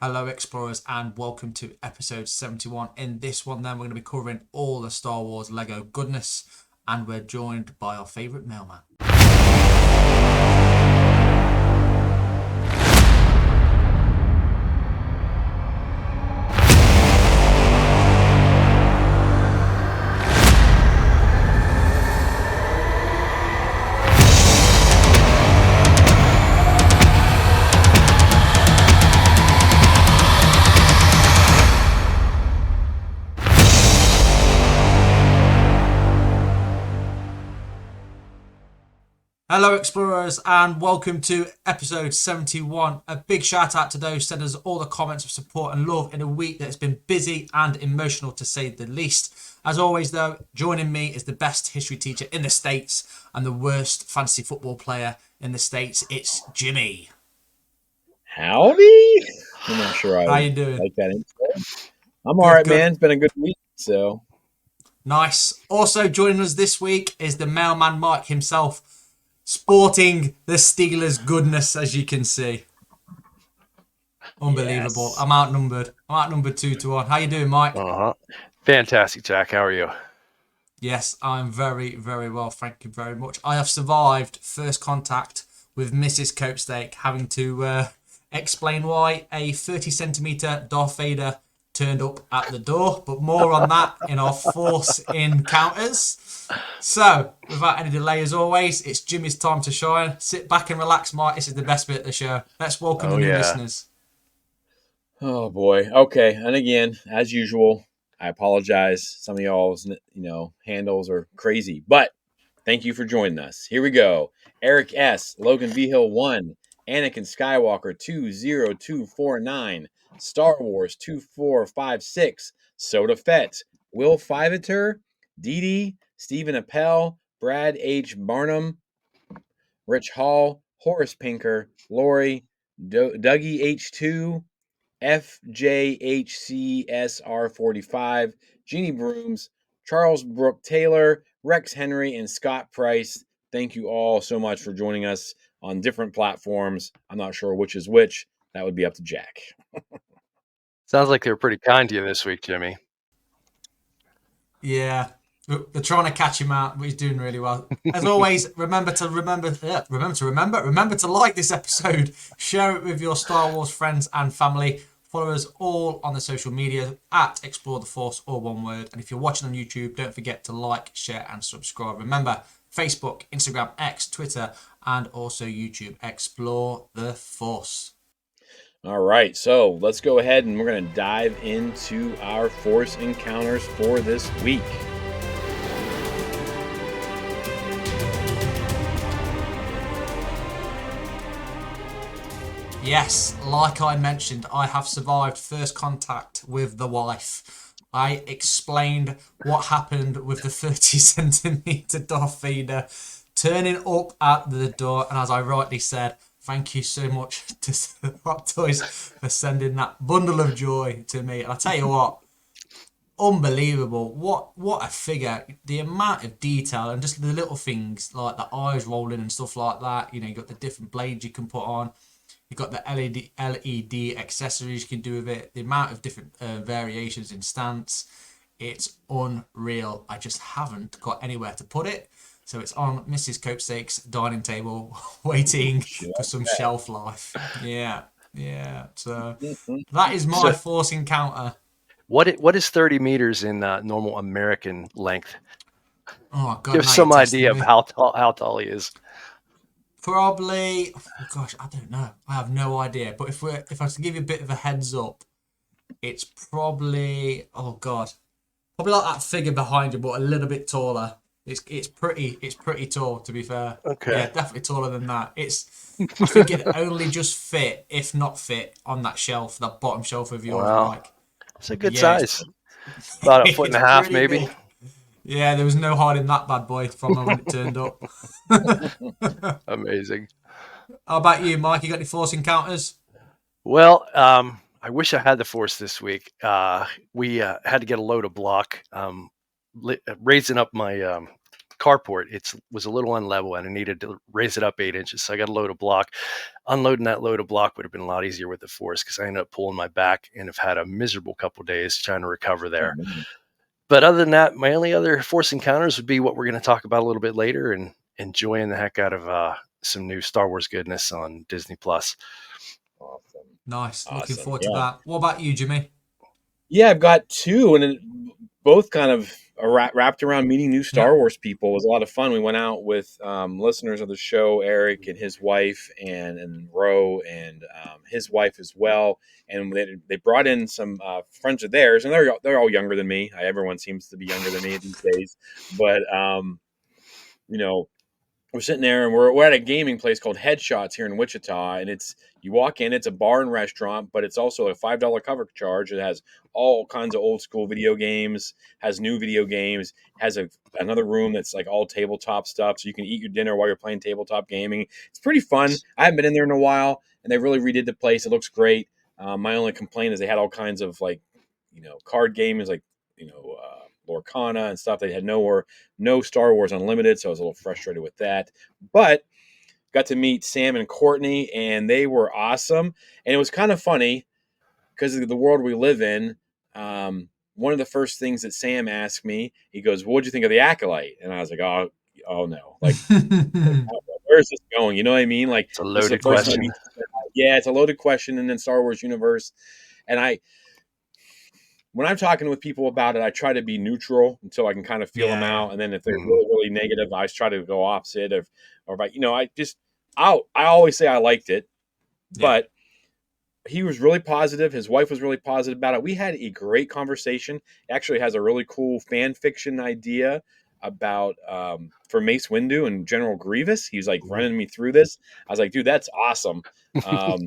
Hello, explorers, and welcome to episode 71. In this one, then, we're going to be covering all the Star Wars Lego goodness, and we're joined by our favourite mailman. Hello, explorers, and welcome to episode 71. A big shout out to those sent us all the comments of support and love in a week that's been busy and emotional, to say the least. As always, though, joining me is the best history teacher in the States and the worst fantasy football player in the States. It's Jimmy. Howdy. I'm not sure I How you doing? like that intro. I'm all Good, right, good. man. It's been a good week. So, Nice. Also joining us this week is the mailman Mike himself, sporting the Steelers goodness, as you can see. Unbelievable. yes. I'm outnumbered. I'm outnumbered 2-1. How you doing, Mike? Uh-huh. Fantastic, Jack. How are you? Yes, I'm very, very well. Thank you very much. I have survived first contact with Mrs. Copestake, having to explain why a 30-centimetre Darth Vader turned up at the door. But more on that in our Force encounters. So, without any delay, as always, it's Jimmy's time to shine. Sit back and relax, Mike. This is the best bit of the show. Let's welcome the new listeners. Oh boy. Okay. And again, as usual, I apologize. Some of y'all's, handles are crazy, but thank you for joining us. Here we go. Eric S, Logan V Hill 1, Anakin Skywalker 20249, Star Wars 2456, Soda Fett, Will Fiveter, Dee Dee, Stephen Appel, Brad H. Barnum, Rich Hall, Horace Pinker, Lori, Dougie H2, FJHCSR45, Jeannie Brooms, Charles Brooke Taylor, Rex Henry, and Scott Price. Thank you all so much for joining us on different platforms. I'm not sure which is which. That would be up to Jack. Sounds like they were pretty kind to you this week, Jimmy. Yeah, they're trying to catch him out, but he's doing really well. As always, remember to like this episode, share it with your Star Wars friends and family. Follow us all on the social media at Explore the Force, all one word. And if you're watching on YouTube, don't forget to like, share, and subscribe. Remember, Facebook, Instagram, X, Twitter, and also YouTube. Explore the Force. All right, so let's go ahead and we're going to dive into our Force encounters for this week. Yes, like I mentioned, I have survived first contact with the wife. I explained what happened with the 30-centimetre Darth Vader turning up at the door, and as I rightly said, thank you so much to Hot Toys for sending that bundle of joy to me. And I tell you what, unbelievable. What a figure. The amount of detail and just the little things like the eyes rolling and stuff like that. You know, you got the different blades you can put on. You've got the LED accessories you can do with it. The amount of different variations in stance. It's unreal. I just haven't got anywhere to put it. So it's on Mrs. Copestake's dining table waiting for some shelf life. Yeah. So that is my Force encounter. What is 30 meters in normal American length? Oh, God, Give now some you're testing idea of me. how tall he is. Probably, oh gosh, I don't know. I have no idea. But if I was to give you a bit of a heads up, it's probably, oh God, probably like that figure behind you, but a little bit taller. It's pretty tall, to be fair. Okay. Yeah, definitely taller than that. I think it only just fit, if not fit, on that shelf, that bottom shelf of yours, Wow. Mike. It's a good Yeah, size. About a foot and it's a half, pretty maybe. big. Yeah, there was no hiding that bad boy from when it turned up. Amazing. How about you, Mike? You got any Force encounters? Well, I wish I had the Force this week. We had to get a load of block. Raising up my carport, it was a little unlevel and I needed to raise it up 8 inches. So I got a load of block. Unloading that load of block would have been a lot easier with the force because I ended up pulling my back and have had a miserable couple of days trying to recover there. But other than that, my only other force encounters would be what we're going to talk about a little bit later, and enjoying the heck out of some new Star Wars goodness on Disney Plus. Awesome. Nice. Looking Awesome. forward to that. What about you, Jimmy? Yeah, I've got two, and both kind of wrapped around meeting new Star Wars people. It was a lot of fun. We went out with listeners of the show, Eric and his wife, and Ro and his wife as well. And they brought in some friends of theirs, and they're all younger than me. Everyone seems to be younger than me these days, but you know, we're sitting there and we're at a gaming place called Headshots here in Wichita, and you walk in, it's a bar and restaurant, but it's also a $5 cover charge. It has all kinds of old school video games, has new video games, has another room that's like all tabletop stuff, so you can eat your dinner while you're playing tabletop gaming. It's pretty fun. I haven't been in there in a while, and they really redid the place. It looks great. My only complaint is they had all kinds of card games like Lorcana and stuff. They had no Star Wars Unlimited, so I was a little frustrated with that. But got to meet Sam and Courtney, and they were awesome. And it was kind of funny because of the world we live in. One of the first things that Sam asked me, he goes, "What'd you think of the Acolyte?" And I was like, "Oh no! Like, where's this going?" You know what I mean? Like, It's a this is the loaded first time. question. Yeah, it's a loaded question in the Star Wars universe, and when I'm talking with people about it, I try to be neutral until I can kind of feel them out. And then if they're really, really negative, I try to go opposite or about, I always say I liked it, but he was really positive. His wife was really positive about it. We had a great conversation. He actually has a really cool fan fiction idea about for Mace Windu and General Grievous. He's like running me through this. I was like, dude, that's awesome. I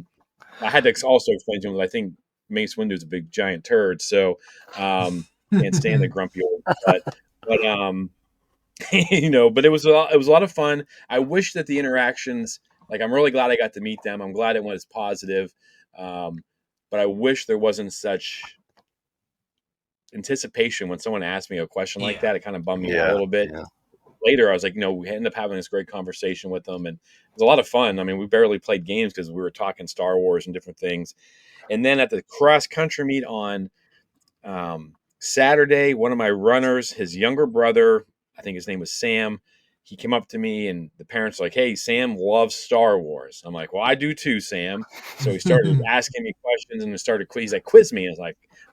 had to also explain to him that I think Mace Windu's a big giant turd, so can't stand the grumpy old but but it was a lot of fun. I wish that the interactions, like, I'm really glad I got to meet them. I'm glad it was positive, but I wish there wasn't such anticipation when someone asked me a question like that. It kind of bummed me out a little bit. Yeah. Later, I was like, we ended up having this great conversation with them, and it was a lot of fun. I mean, we barely played games because we were talking Star Wars and different things. And then at the cross country meet on Saturday, one of my runners, his younger brother, I think his name was Sam, he came up to me, and the parents were like, "Hey, Sam loves Star Wars." I'm like, "Well, I do too, Sam." So he started asking me questions, and he's like, "Quiz me."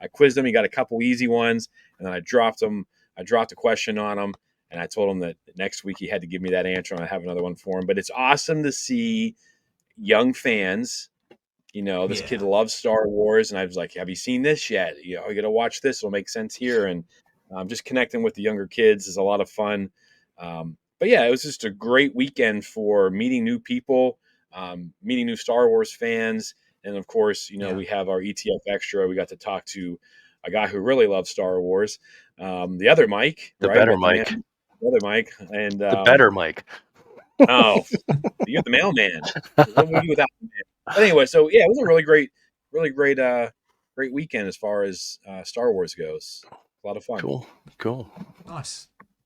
I quizzed him. He got a couple easy ones, and then I dropped a question on him, and I told him that next week he had to give me that answer, and I have another one for him. But it's awesome to see young fans. This kid loves Star Wars, and I was like, "Have you seen this yet? You got to watch this. It'll make sense here." And just connecting with the younger kids is a lot of fun. But yeah, it was just a great weekend for meeting new people, meeting new Star Wars fans, and of course, we have our ETF Extra. We got to talk to a guy who really loves Star Wars, the other Mike, The right? better Got the Mike. the other Mike, and The better Mike. oh, you're the mailman. What would we do without the man? But anyway, so yeah, it was a really great weekend as far as Star Wars goes. A lot of fun. Cool.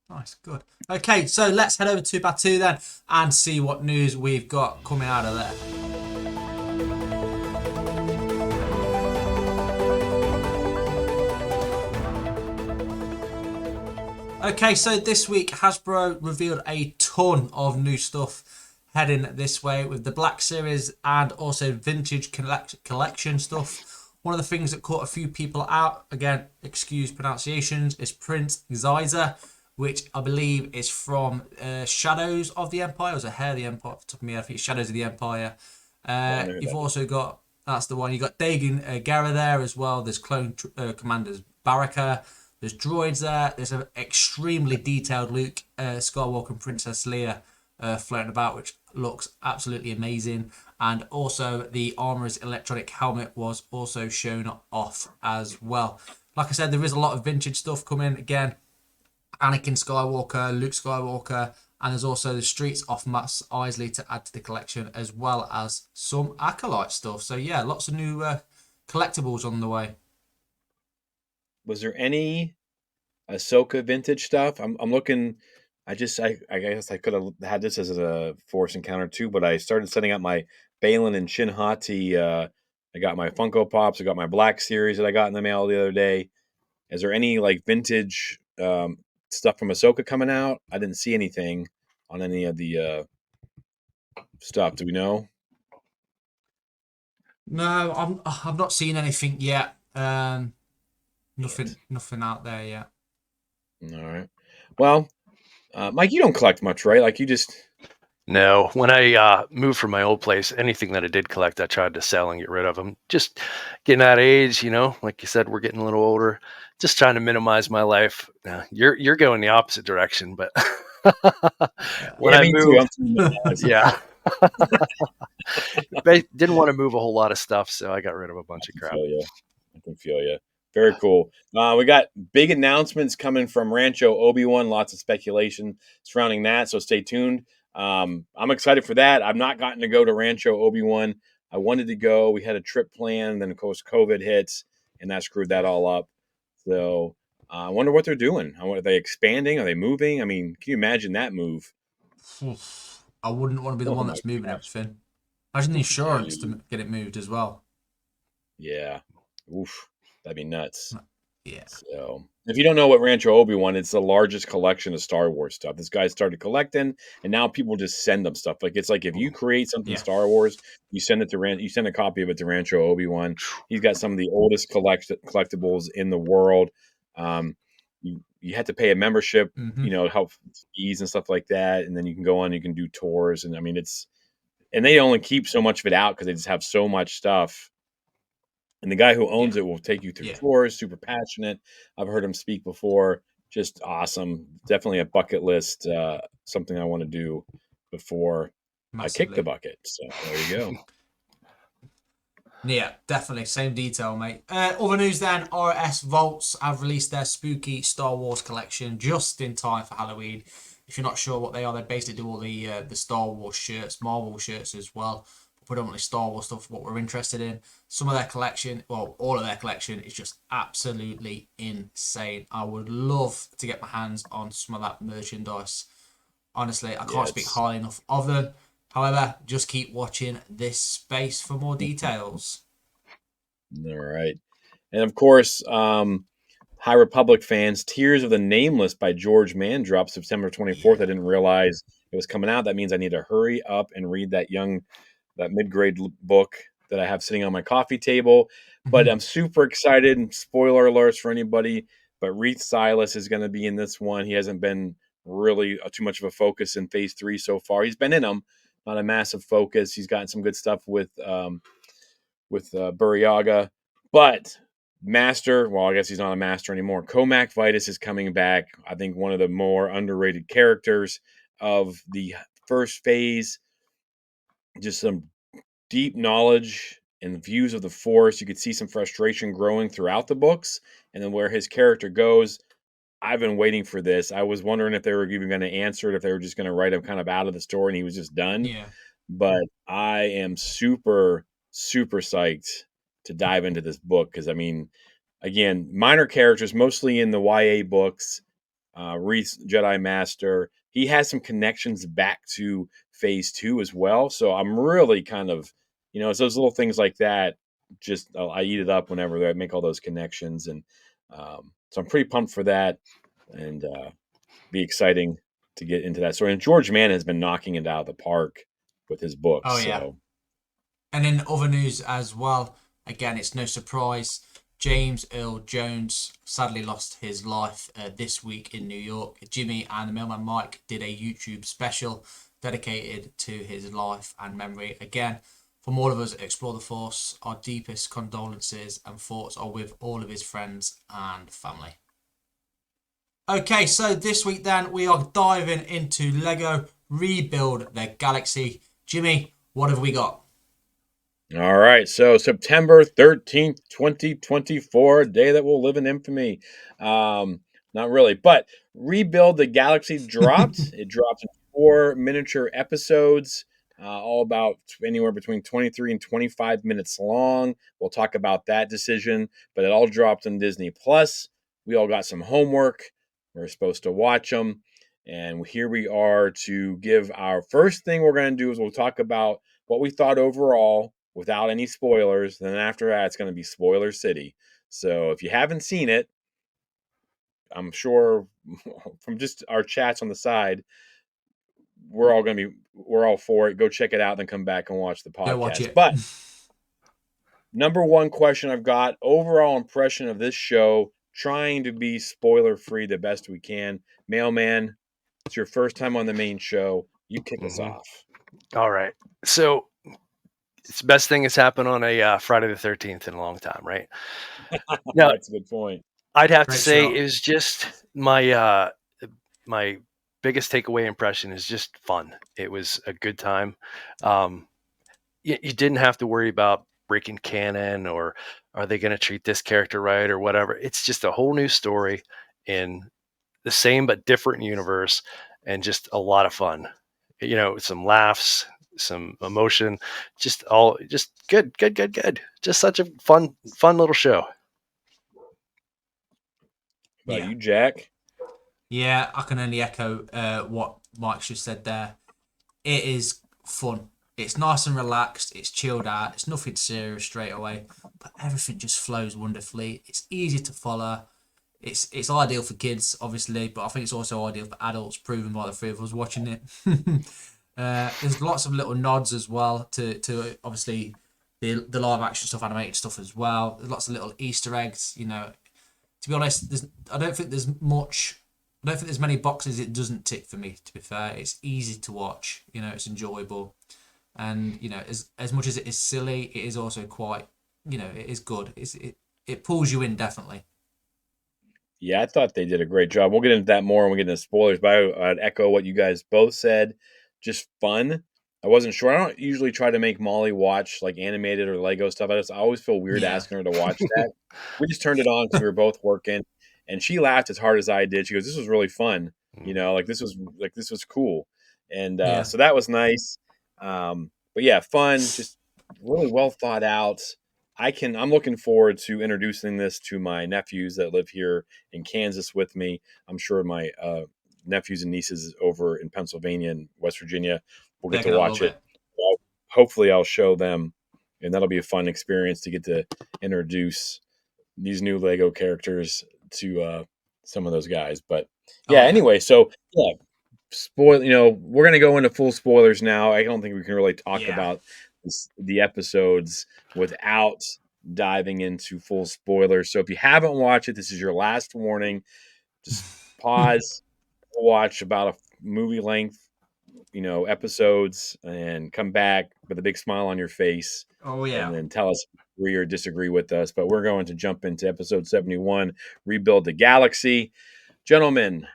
Nice, good. Okay, so let's head over to Batu then and see what news we've got coming out of there. Okay, so this week Hasbro revealed a ton of new stuff heading this way with the Black Series and also vintage collection stuff. One of the things that caught a few people out, again, excuse pronunciations, is Prince Xyza, which I believe is from Shadows of the Empire. Or was it Hair of the Empire? Off the top of my head, I think it's Shadows of the Empire. You've also got, that's the one, you've got Dagon Gera there as well. There's Clone Commanders Baraka. There's droids there. There's an extremely detailed Luke Skywalker and Princess Leia floating about, which looks absolutely amazing. And also the Armorer's electronic helmet was also shown off as well. Like I said, there is a lot of vintage stuff coming. Again, Anakin Skywalker, Luke Skywalker, and there's also the Streets off Mos Eisley to add to the collection, as well as some Acolyte stuff. So yeah, lots of new collectibles on the way. Was there any Ahsoka vintage stuff? I'm looking I guess I could have had this as a Force Encounter too, but I started setting up my Balin and Shin Hati. I got my Funko Pops. I got my Black Series that I got in the mail the other day. Is there any like vintage stuff from Ahsoka coming out? I didn't see anything on any of the stuff. Do we know? No, I've not seen anything yet. Yet. Nothing out there yet. All right. Well, Mike, you don't collect much, right? Like you just No, when I moved from my old place, anything that I did collect, I tried to sell and get rid of them. Just getting out of age, like you said, we're getting a little older. Just trying to minimize my life. You're going the opposite direction, but when yeah, I me too. I'm moved, too minimized. yeah, didn't want to move a whole lot of stuff, so I got rid of a I bunch of can crap. feel you. I can feel you. Very cool. We got big announcements coming from Rancho Obi-Wan. Lots of speculation surrounding that, so stay tuned. I'm excited for that. I've not gotten to go to Rancho Obi-Wan. I wanted to go. We had a trip planned, then of course COVID hits, and that screwed that all up. So I wonder what they're doing. Are they expanding? Are they moving? I mean, can you imagine that move? I wouldn't want to be the Oh one my that's moving gosh, everything. Imagine the insurance dude. to get it moved as well. Yeah. Oof. That'd be nuts. Yeah. So, if you don't know what Rancho Obi-Wan, it's the largest collection of Star Wars stuff. This guy started collecting, and now people just send them stuff. Like it's like if you create something Yeah. Star Wars, you send it to you send a copy of it to Rancho Obi-Wan. He's got some of the oldest collectibles in the world. You had to pay a membership, Hmm. help fees and stuff like that, and then you can go on, you can do tours, and I mean and they only keep so much of it out because they just have so much stuff, and the guy who Yeah. owns it will take you through Yeah. tours, super passionate. I've heard him speak before. Just awesome. Definitely a bucket list, something I want to do before I kick the Massively. bucket. So there you go. Yeah, definitely. Same detail, mate. Other news then, RS Vaults have released their spooky Star Wars collection just in time for Halloween. If you're not sure what they are, they basically do all the Star Wars shirts, Marvel shirts as well. But predominantly Star Wars stuff, what we're interested in. Some of their collection, well, all of their collection is just absolutely insane. I would love to get my hands on some of that merchandise. Honestly, I Yeah, can't speak it's highly enough of them. However, just keep watching this space for more details. all right. And of course, High Republic fans, Tears of the Nameless by George Mann dropped September 24th. I Yeah. didn't realize it was coming out. That means I need to hurry up and read that mid-grade book that I have sitting on my coffee table. But Mhm. I'm super excited. And spoiler alerts for anybody, but Reith Silas is going to be in this one. He hasn't been really too much of a focus in Phase 3 so far. He's been in them, not a massive focus. He's gotten some good stuff with Buryaga, but Master. Well, I guess he's not a master anymore. Comac Vitus is coming back. I think one of the more underrated characters of the first phase. Just some deep knowledge and views of the Force. You could see some frustration growing throughout the books, and then where his character goes. I've been waiting for this. I was wondering if they were even going to answer it, if they were just going to write him kind of out of the story and he was just done. Yeah. But I am super, super psyched to dive into this book because, I mean, again, minor characters, mostly in the YA books. Reese Jedi Master. He has some connections back to Phase 2 as well. So I'm really kind of, it's those little things like that. Just I eat it up whenever I make all those connections, and so I'm pretty pumped for that, and be exciting to get into that story. And George Mann has been knocking it out of the park with his books. Oh yeah. So And in other news as well, again, it's no surprise. James Earl Jones sadly lost his life this week in New York. Jimmy and the Mailman Mike did a YouTube special dedicated to his life and memory. Again, from all of us at Explore the Force, our deepest condolences and thoughts are with all of his friends and family. Okay, so this week then we are diving into Lego Rebuild Their Galaxy. Jimmy, what have we got? all right, so September 13th, 2024, a day that will live in infamy. Not really, but Rebuild the Galaxy dropped. It dropped in 4 miniature episodes, all about anywhere between 23 and 25 minutes long. We'll talk about that decision, but it all dropped on Disney Plus. We all got some homework. We're supposed to watch them. And here we are to give our first thing we're going to do is we'll talk about what we thought overall without any spoilers. Then after that, it's going to be Spoiler City. So if you haven't seen it, I'm sure from just our chats on the side, we're all for it. Go check it out, then come back and watch the Go watch podcast. it. But number one question I've got, overall impression of this show, trying to be spoiler free the best we can. Mailman, it's your first time on the main show. You kick us Mhm. off. All right. So it's the best thing that's happened on a Friday the 13th in a long time, right? Now, That's a good point. I'd have to Great say shot. it was just my biggest takeaway impression is just fun. It was a good time. Um, you didn't have to worry about breaking canon or are they going to treat this character right or whatever. It's just a whole new story in the same but different universe and just a lot of fun. Some laughs, some emotion, just good, good, good, good. Just such a fun little show. About Yeah. you, Jack? Yeah, I can only echo what Mike's just said there. It is fun. It's nice and relaxed. It's chilled out. It's nothing serious straight away, but everything just flows wonderfully. It's easy to follow. It's ideal for kids, obviously, but I think it's also ideal for adults, proven by the three of us watching it. There's lots of little nods as well to obviously the live action stuff, animated stuff as well. There's lots of little Easter eggs. To be honest, I don't think there's much. I don't think there's many boxes it doesn't tick for me. To be fair, it's easy to watch. It's enjoyable, and as much as it is silly, it is also quite. It is good. It pulls you in definitely. Yeah, I thought they did a great job. We'll get into that more when we get into spoilers, but I'd echo what you guys both said. Just fun. I wasn't sure. I don't usually try to make Molly watch like animated or Lego stuff. I always feel weird Yeah, asking her to watch that. We just turned it on because we were both working, and she laughed as hard as I did. She goes, "This was really fun. This was cool," and yeah, so that was nice. But yeah, fun. Just really well thought out. I'm looking forward to introducing this to my nephews that live here in Kansas with me. I'm sure my nephews and nieces over in Pennsylvania and West Virginia will get they're to gonna watch love it. it. Hopefully, I'll show them, and that'll be a fun experience to get to introduce these new Lego characters to some of those guys. But Oh yeah, yeah, anyway, so yeah, spoil. We're gonna go into full spoilers now. I don't think we can really talk yeah, about the episodes without diving into full spoilers. So if you haven't watched it, this is your last warning. Just pause, watch about a movie length, episodes, and come back with a big smile on your face, oh and yeah, then tell us if you agree or disagree with us. But we're going to jump into episode 71, Rebuild the Galaxy. Gentlemen,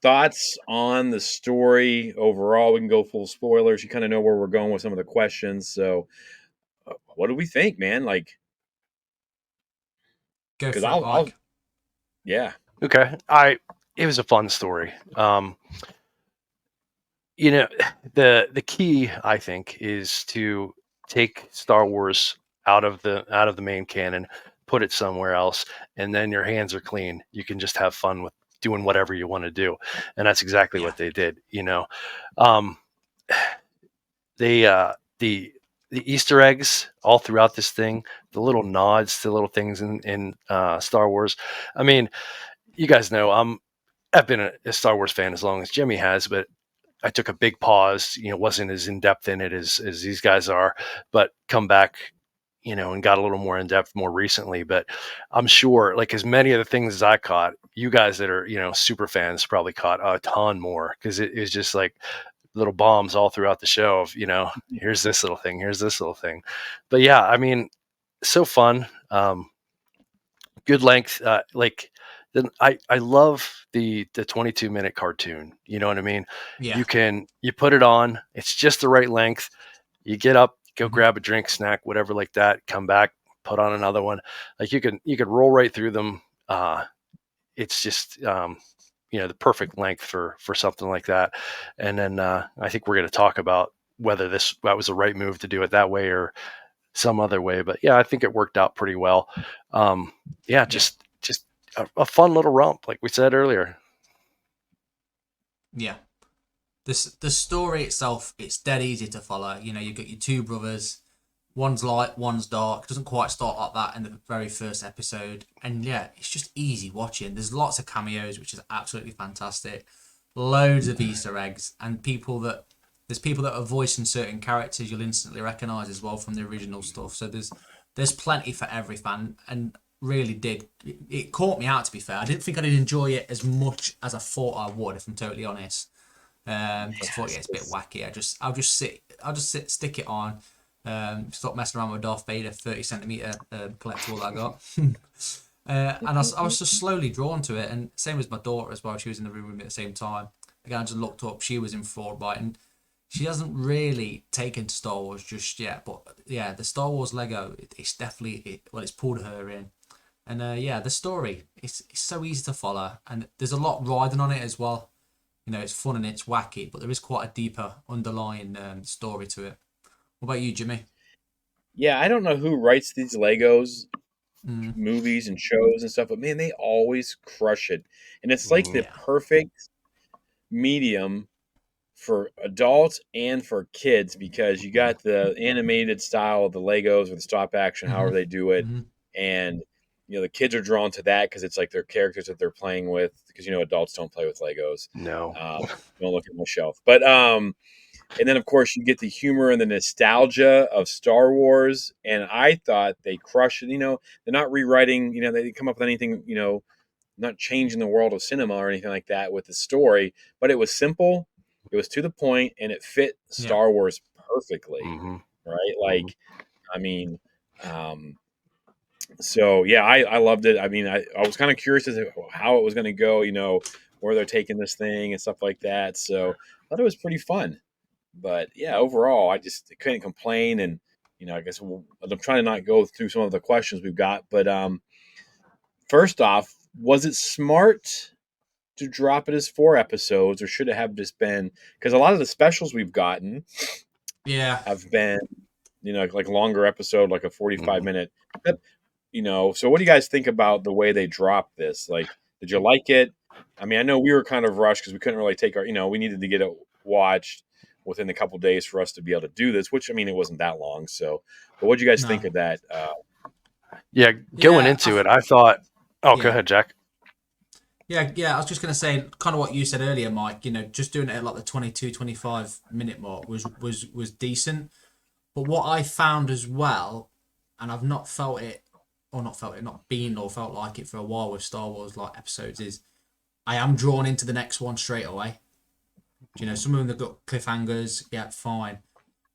thoughts on the story overall? We can go full spoilers. You kind of know where we're going with some of the questions. So, what do we think, man? Like, go because for it, I'll, Mike. yeah, Okay, it was a fun story. You know, the key I think is to take Star Wars out of the main canon, put it somewhere else, and then your hands are clean. You can just have fun with doing whatever you want to do, and that's exactly Yeah, what they did. Um, they the Easter eggs all throughout this thing, the little nods to little things in Star Wars. I mean, you guys know I've been a Star Wars fan as long as Jimmy has, but I took a big pause. Wasn't as in depth in it as these guys are, but come back, and got a little more in depth more recently. But I'm sure, like as many of the things as I caught, you guys that are super fans probably caught a ton more because it is just like little bombs all throughout the show of here's this little thing, here's this little thing. But yeah, I mean, so fun. Good length. Like then I love the 22-minute cartoon. You know what I mean? yeah, You put it on. It's just the right length. You get up, go hmm grab a drink, snack, whatever like that. Come back, put on another one. Like you could roll right through them. It's just the perfect length for something like that. And then I think we're going to talk about whether that was the right move to do it that way or some other way. But yeah, I think it worked out pretty well. Yeah, yeah. just a fun little romp, like we said earlier. Yeah. The story itself, it's dead easy to follow. You know, you've got your two brothers. One's light, one's dark. Doesn't quite start like that in the very first episode. And yeah, it's just easy watching. There's lots of cameos, which is absolutely fantastic. Loads of Easter eggs, and there's people that are voicing certain characters you'll instantly recognise as well from the original stuff. So there's plenty for every fan, and really did it caught me out, to be fair. I didn't think I'd enjoy it as much as I thought I would, if I'm totally honest. Because I thought, yeah, it's a bit wacky. I'll just stick it on. Stop messing around with Darth Vader 30 centimeter collectible that I got. And I was just slowly drawn to it, and same as my daughter as well. She was in the room with me at the same time. Again, I just looked up. She was in Fortnite, and she hasn't really taken to Star Wars just yet. But yeah, the Star Wars Lego, it's definitely it's pulled her in. And yeah, the story, it's so easy to follow, and there's a lot riding on it as well. You know, it's fun and it's wacky, but there is quite a deeper underlying story to it. What about you, Jimmy? Yeah, I don't know who writes these Legos Mm, movies and shows and stuff, but man, they always crush it. And it's like the yeah. perfect medium for adults and for kids because you got the animated style of the Legos or the stop action, Hmm. however they do it, Hmm. and the kids are drawn to that because it's like their characters that they're playing with. Because adults don't play with Legos. No. Don't look at my shelf, but and then of course you get the humor and the nostalgia of Star Wars, and I thought they crushed it. They're not rewriting. They didn't come up with anything. Not changing the world of cinema or anything like that with the story, but it was simple, it was to the point, and it fit Yeah. Star Wars perfectly, Hmm. right? Hmm. Like, I mean, um, so yeah, I loved it. I mean, I was kind of curious as to how it was going to go, where they're taking this thing and stuff like that. So I thought it was pretty fun. But yeah, overall, I just couldn't complain. And I guess I'm trying to not go through some of the questions we've got. But first off, was it smart to drop it as 4 episodes, or should it have just been? Because a lot of the specials we've gotten Yeah. have been, like longer episode, like a 45 Hmm. minute. So what do you guys think about the way they dropped this? Like, did you like it? I mean, I know we were kind of rushed because we couldn't really take we needed to get it watched within a couple days for us to be able to do this. Which I mean, it wasn't that long. So, but what do you guys think No. of that? Yeah, going Yeah. into it, I thought, oh, go Yeah. ahead, Jack. Yeah. Yeah. I was just gonna say kind of what you said earlier, Mike. You know, just doing it at like the 22-25 minute mark was decent. But what I found as well, and I've not felt it, or not felt it, not been or felt like it for a while with Star Wars like episodes, is I am drawn into the next one straight away. Do you know, some of them have got cliffhangers, yeah, fine.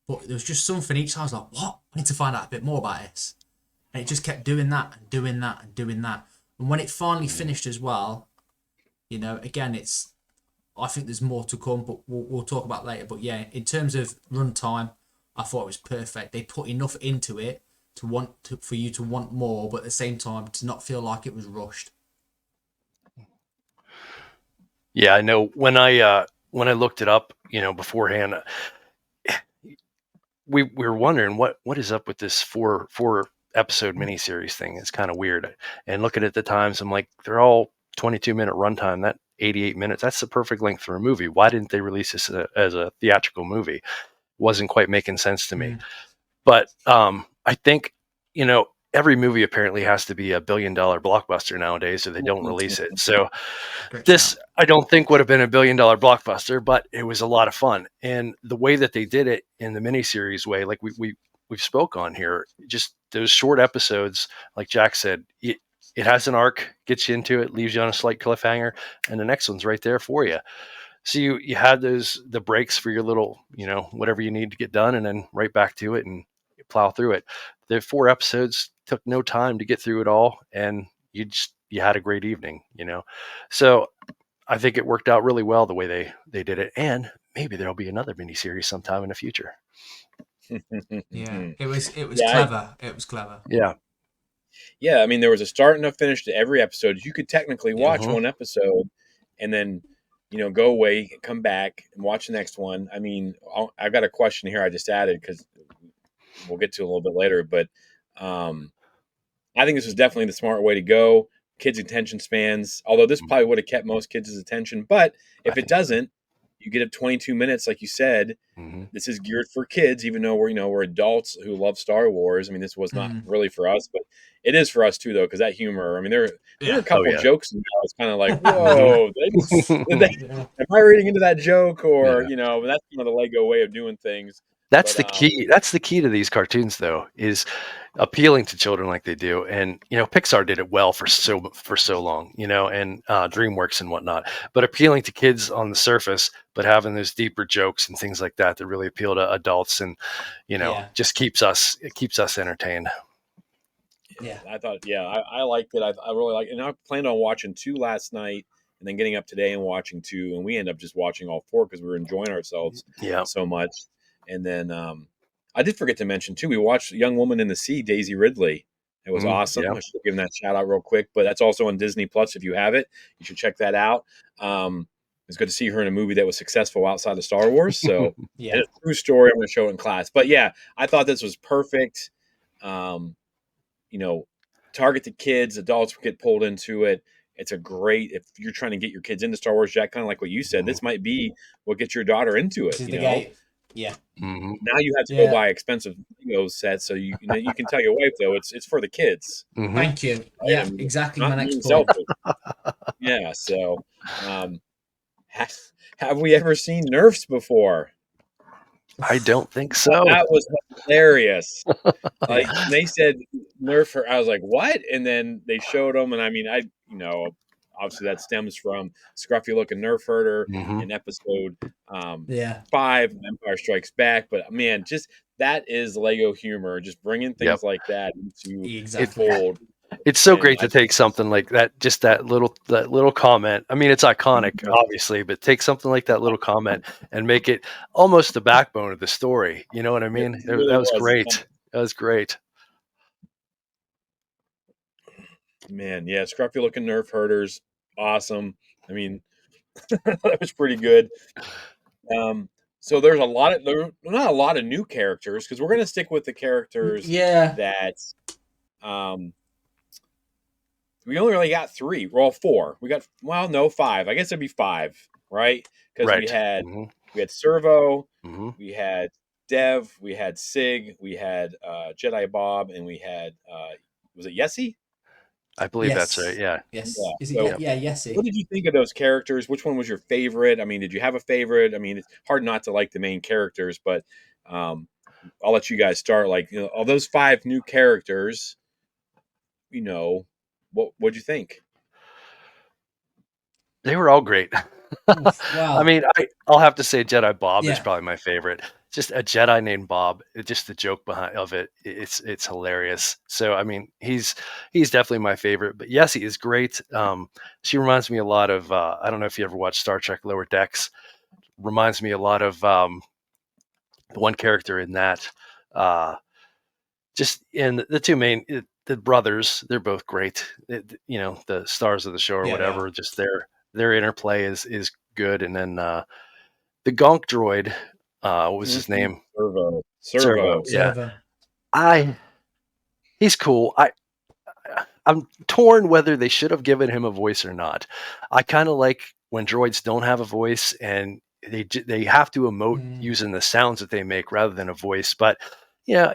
But there was just something each time I was like, what? I need to find out a bit more about this. And it just kept doing that and doing that and doing that. And when it finally finished as well, you know, again, I think there's more to come, but we'll talk about later. But yeah, in terms of runtime, I thought it was perfect. They put enough into it for you to want more, but at the same time to not feel like it was rushed. Yeah, I know when I looked it up, beforehand, we were wondering what is up with this four episode miniseries thing. It's kind of weird. And looking at the times, I'm like, they're all 22-minute runtime. That 88 minutes, that's the perfect length for a movie. Why didn't they release this as a theatrical movie? Wasn't quite making sense to me. Mm. But I think every movie apparently has to be $1 billion blockbuster nowadays, or they don't release it. So Great this, shout. I don't think would have been $1 billion blockbuster, but it was a lot of fun. And the way that they did it in the miniseries way, like we've spoke on here, just those short episodes, like Jack said, it has an arc, gets you into it, leaves you on a slight cliffhanger, and the next one's right there for you. So you had the breaks for your little, whatever you need to get done, and then right back to it and you plow through it. The 4 episodes took no time to get through it all, and you had a great evening. So I think it worked out really well the way they did it, and maybe there'll be another miniseries sometime in the future. Yeah, it was Yeah, clever. It was clever. Yeah. yeah. I mean, there was a start and a finish to every episode. You could technically Yeah. watch Hmm. one episode and then, go away, come back, and watch the next one. I mean, I've got a question here I just added because we'll get to a little bit later, but um, I think this was definitely the smart way to go. Kids' attention spans, although this probably would have kept most kids' attention, but I if it think so. doesn't, you get up 22 minutes, like you said. Mm-hmm. This is geared for kids, even though we're adults who love Star Wars. I mean, this was not really for us, but it is for us too, though, because that humor. I mean, there were Yeah. a couple yeah. jokes in there. I was kind of like, Mhm. whoa, Yeah. am I reading into that joke, or Yeah. that's kind of the Lego way of doing things. That's But the key. That's the key to these cartoons, though, is appealing to children like they do. And Pixar did it well for so long, and DreamWorks and whatnot. But appealing to kids on the surface, but having those deeper jokes and things like that that really appeal to adults, and Yeah. just keeps us entertained. Yeah. I thought, I liked it. I really liked it. And I planned on watching 2 last night and then getting up today and watching 2. And we ended up just watching all 4 because we were enjoying ourselves Yeah. so much. And then I did forget to mention, too, we watched Young Woman in the Sea, Daisy Ridley. It was awesome. Yeah. I should have given that shout out real quick. But that's also on Disney Plus. If you have it, you should check that out. It's good to see her in a movie that was successful outside of Star Wars. So, and Yeah. it's a true story. I'm going to show it in class. But yeah, I thought this was perfect. You know, targeted kids, adults get pulled into it. It's a great, if you're trying to get your kids into Star Wars, Jack, kind of like what you said, this might be what gets your daughter into This it. is the game. Yeah. Mm-hmm. Now you have to go Yeah. buy expensive Lego sets, so you can tell your wife though it's for the kids. Mm-hmm. Thank you. Right? I Yeah. mean, Exactly my not next being point. selfish. Yeah. So, um, have we ever seen Nerfs before? I don't think so. That was hilarious. Like Yeah. they said Nerf her, I was like, what? And then they showed them, and I mean, obviously that stems from Scruffy looking Nerf herder Mm-hmm. in episode Yeah. 5, Empire Strikes Back. But man, just that is Lego humor, just bringing Yep. things like that into the It, Exactly. fold. it's so And great to take something like that, just that little comment. I mean, it's iconic, obviously, but take something like that little comment and make it almost the backbone of the story. You know what I it mean? really That was was. great. That was great. Man, yeah, Scruffy looking Nerf herders, awesome. I mean, that was pretty good. So there's not a lot of new characters because we're going to stick with the characters Yeah. that um, we only really got 3. Well, 4. We got no 5. I guess it'd be 5, right? Because Right. Mm-hmm. we had Servo, Mm-hmm. we had Dev, we had Sig, we had Jedi Bob, and we had was it Yessie? I believe that's right. Yes. Yeah. Yes. Yeah. Is it? So Yeah. Yeah. Yesy. what did you think of those characters? Which one was your favorite? I mean, did you have a favorite? I mean, it's hard not to like the main characters, but um, I'll let you guys start. Like, of those 5 new characters, what'd you think? They were all great. Oof, I wow. mean, I'll have to say Jedi Bob is Yeah. probably my favorite. Just a Jedi named Bob. Just the joke behind of it. It's hilarious. So I mean, he's definitely my favorite. But Yessie is great. She reminds me a lot of. I don't know if you ever watched Star Trek Lower Decks. Reminds me a lot of the one character in that. Just in the two main the brothers. They're both great. The stars of the show or Yeah. They are. whatever. Just their interplay is good. And then the Gonk droid, what was his name? Servo. Servo. Yeah, Servo. he's cool. I'm torn whether they should have given him a voice or not. I kind of like when droids don't have a voice and they have to emote using the sounds that they make rather than a voice. But yeah,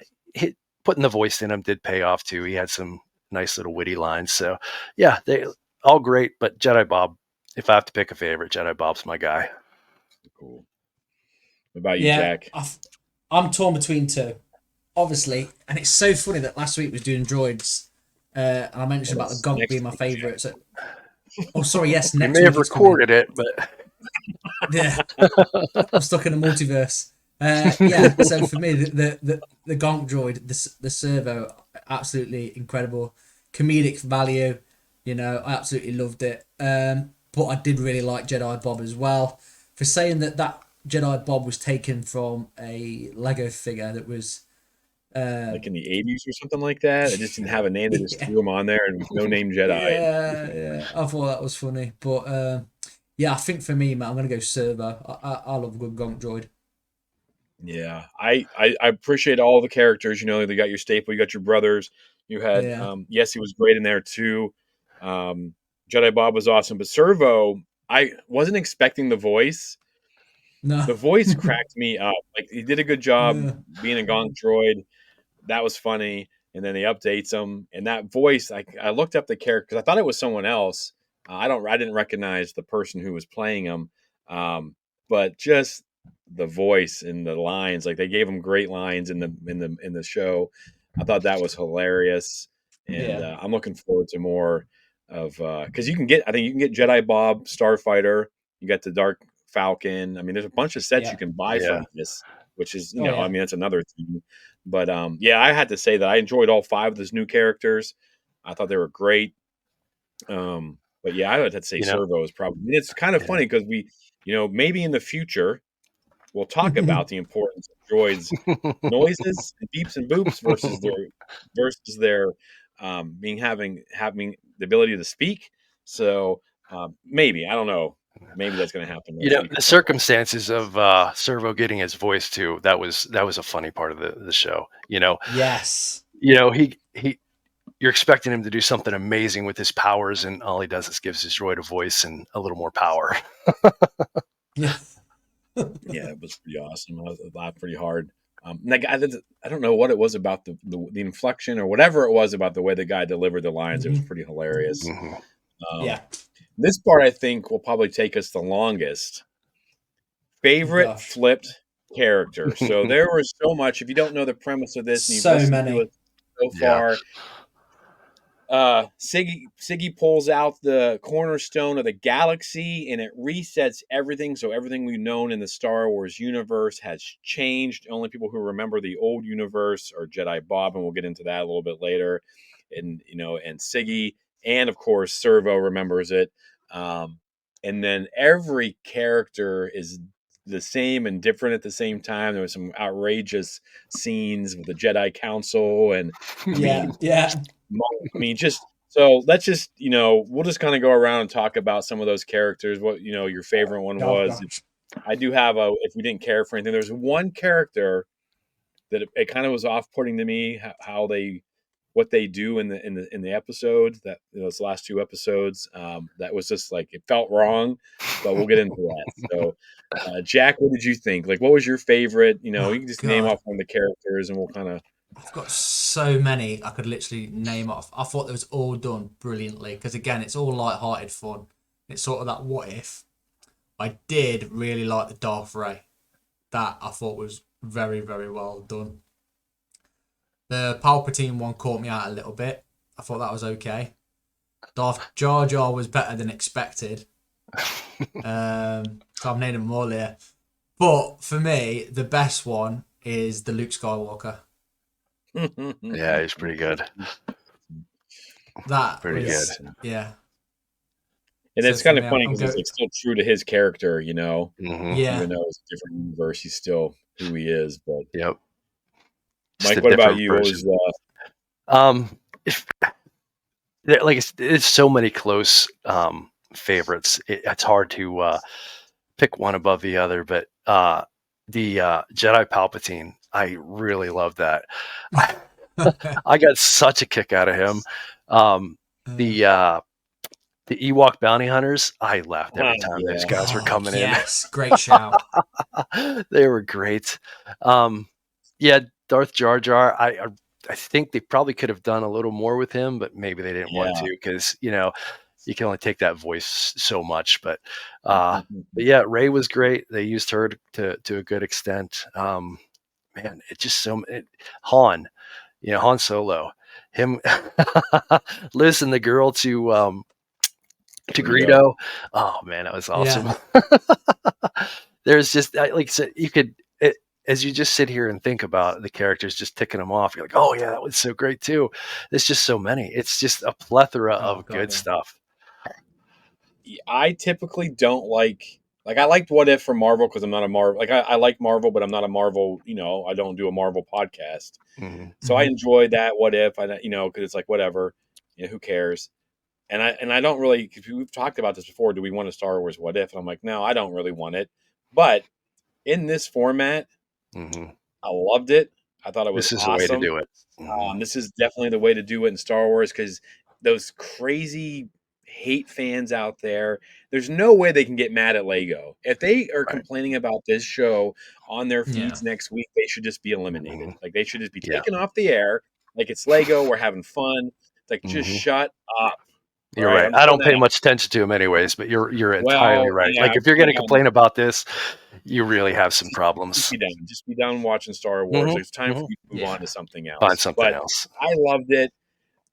putting the voice in him did pay off too. He had some nice little witty lines. So yeah, they all great. But Jedi Bob, if I have to pick a favorite, Jedi Bob's my guy. Cool. What about you, Yeah. Jack? I'm torn between 2. Obviously, and it's so funny that last week was doing droids. And I mentioned about the Gonk Next being my week, favourite. So, oh, sorry. Yes, We next may week have it's coming. recorded it, but Yeah. I'm stuck in a multiverse. Yeah, so for me, the Gonk droid, the Servo, absolutely incredible, comedic value. I absolutely loved it. But I did really like Jedi Bob as well. For saying that Jedi Bob was taken from a Lego figure that was Like in the 80s or something like that? It just didn't have a name. They just yeah, threw him on there and no name Jedi. yeah. I thought that was funny, but yeah, I think for me, man, I'm gonna go Servo. I love a good Gonk droid. Yeah, I appreciate all the characters. They got your staple, you got your brothers. You had Yeah, yes, he was great in there too. Um, Jedi Bob was awesome, but Servo, I wasn't expecting the voice, No. The voice cracked me up. Like he did a good job Yeah. being a Gong droid. That was funny. And then he updates him, and that voice. I looked up the character because I thought it was someone else. I didn't recognize the person who was playing him, but just the voice and the lines. Like they gave him great lines in the show. I thought that was hilarious, and Yeah. I'm looking forward to more of because you can get. I think you can get Jedi Bob, Starfighter. You got the Dark Falcon. I mean, there's a bunch of sets you Yeah. can buy Yeah. from this, which is Oh I yeah. mean, that's another thing. But yeah, I had to say that I enjoyed all five of those new characters. I thought they were great. But yeah, I would have to say You know, Servo is probably. And it's kind of yeah. funny because maybe in the future we'll talk about the importance of droids' noises and beeps and boops versus their having the ability to speak. So maybe I don't know. Maybe that's going to happen You next know, week or the something. circumstances of Servo getting his voice too, that was a funny part of the show. Yes. He you're expecting him to do something amazing with his powers, and all he does is gives his droid a voice and a little more power. Yeah. Yeah, it was pretty awesome. I laughed pretty hard. Like I don't know what it was about the inflection or whatever it was about the way the guy delivered the lines. It was Hmm. pretty hilarious. Mhm. Um, Yeah. this part I think will probably take us the longest. Favorite Gosh. flipped character. So there was so much. If you don't know the premise of this and you've So listened to us many. so Yeah. far, Siggy pulls out the cornerstone of the galaxy and it resets everything. So everything we've known in the Star Wars universe has changed. Only people who remember the old universe are Jedi Bob, and we'll get into that a little bit later. And Siggy, and of course Servo remembers it. Um, and then every character is the same and different at the same time. There was some outrageous scenes with the Jedi Council, and I Yeah. mean, Yeah. I mean, just so let's just we'll just kind of go around and talk about some of those characters. What your favorite one Oh was. gosh. I do have a. If we didn't care for anything, there's one character that it kind of was off-putting to me how they what they do in the episode that those last two episodes. That was just like it felt wrong, but we'll get into that. So, Jack, what did you think? Like, what was your favorite? You Oh can just name God. off one of the characters, and we'll kind of. I've got so many I could literally name off. I thought it was all done brilliantly because again, it's all light-hearted fun. It's sort of that what if. I did really like the Darth Ray. That I thought was very, very well done. The Palpatine one caught me out a little bit. I thought that was okay. Darth Jar Jar was better than expected. So I'm naming them all here. But for me, the best one is the Luke Skywalker. Yeah, he's pretty good. That Pretty good. was yeah. And So it's for kind of me, funny I'm because it's going. like still true to his character, Hmm. Yeah. even though it's a different universe, he's still who he is. But Yep. Just a Mike, what about different you? What was person. Um, if, like it's so many close favorites. It's hard to pick one above the other, but the Jedi Palpatine, I really love that. I got such a kick out of him. Um, Uh, the uh, the Ewok bounty hunters, I laughed every time those yeah, guys were oh coming in. yes, great shout. They were great. Um, yeah, Darth Jar Jar. I think they probably could have done a little more with him, but maybe they didn't want yeah. to because you can only take that voice so much. But yeah, Ray was great. They used her to a good extent. Man, it just Han, Han Solo, him listen the girl to Greedo. Greedo. Oh man, that was awesome. Yeah, There's just like I said, you could as you just sit here and think about the characters, just ticking them off. You're like, oh yeah, that was so great too. There's just so many. It's just a plethora oh of god, good yeah. stuff. I typically don't like I liked What If from Marvel because I'm not a Marvel I like Marvel, but I'm not a Marvel. I don't do a Marvel podcast, Hmm. so I Hmm. enjoyed that What If. Because it's like whatever, who cares? And I don't really because we've talked about this before. Do we want a Star Wars What If? And I'm like, no, I don't really want it. But in this format, Hmm. I loved it. I thought it was This is the way to awesome. do it. Hmm. This is definitely the way to do it in Star Wars because those crazy hate fans out there, there's no way they can get mad at Lego. If they are Right. complaining about this show on their Yeah. feeds next week, they should just be eliminated. Mhm. Like they should just be Yeah. taken off the air. Like it's Lego, we're having fun. It's like just Mhm. shut up. You're Right? right. I'm I putting don't that pay out. much attention to him anyways, but you're entirely Well, right. yeah, Like I'm if you're putting going to it on. complain about this, you really have some Just problems. be done. Just be done watching Star Wars. Hmm. It's time for Hmm. you to move Yeah. on to something Find else. something But else. I loved it.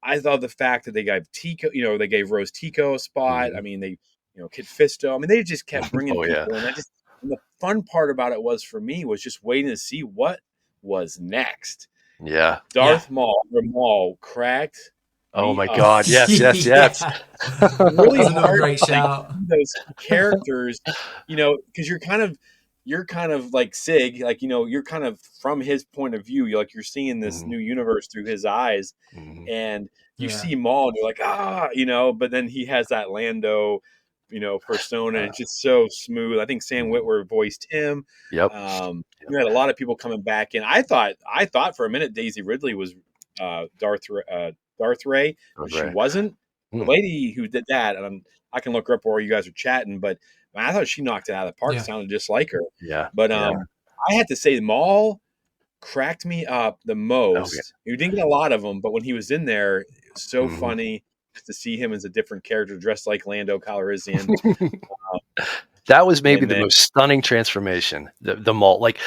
I thought the fact that they gave Tico, they gave Rose Tico a spot. I Mhm. mean, Kid Fisto. I mean, they just kept bringing Oh yeah. people in. And the fun part about it was for me was just waiting to see what was next. Yeah. Yeah. Darth Maul cracked Oh me my up. God. Yes. Yes. Yes. Yeah. Really That's another hard great to like shout. see those characters, because you're kind of like Sig, like you're kind of from his point of view. You're seeing this Mhm. new universe through his eyes, Mhm. and you Yeah. see Maul, and you're like, but then he has that Lando, persona, and Uh, it's just so smooth. I think Sam mhm. Witwer voiced him. Yep. Yep. You had a lot of people coming back in. I thought for a minute Daisy Ridley was Darth Ray, but she Right. wasn't. The Hmm. lady who did that, and I can look her up while you guys are chatting, but man, I thought she knocked it out of the park. Yeah. Sounded just like her. Yeah. But Yeah. I had to say, Maul cracked me up the Oh yeah. most. You didn't get a lot of them, but when he was in there, it was so Mhm. funny just to see him as a different character, dressed like Lando Calrissian. That was maybe And the then, most stunning transformation. The mall, like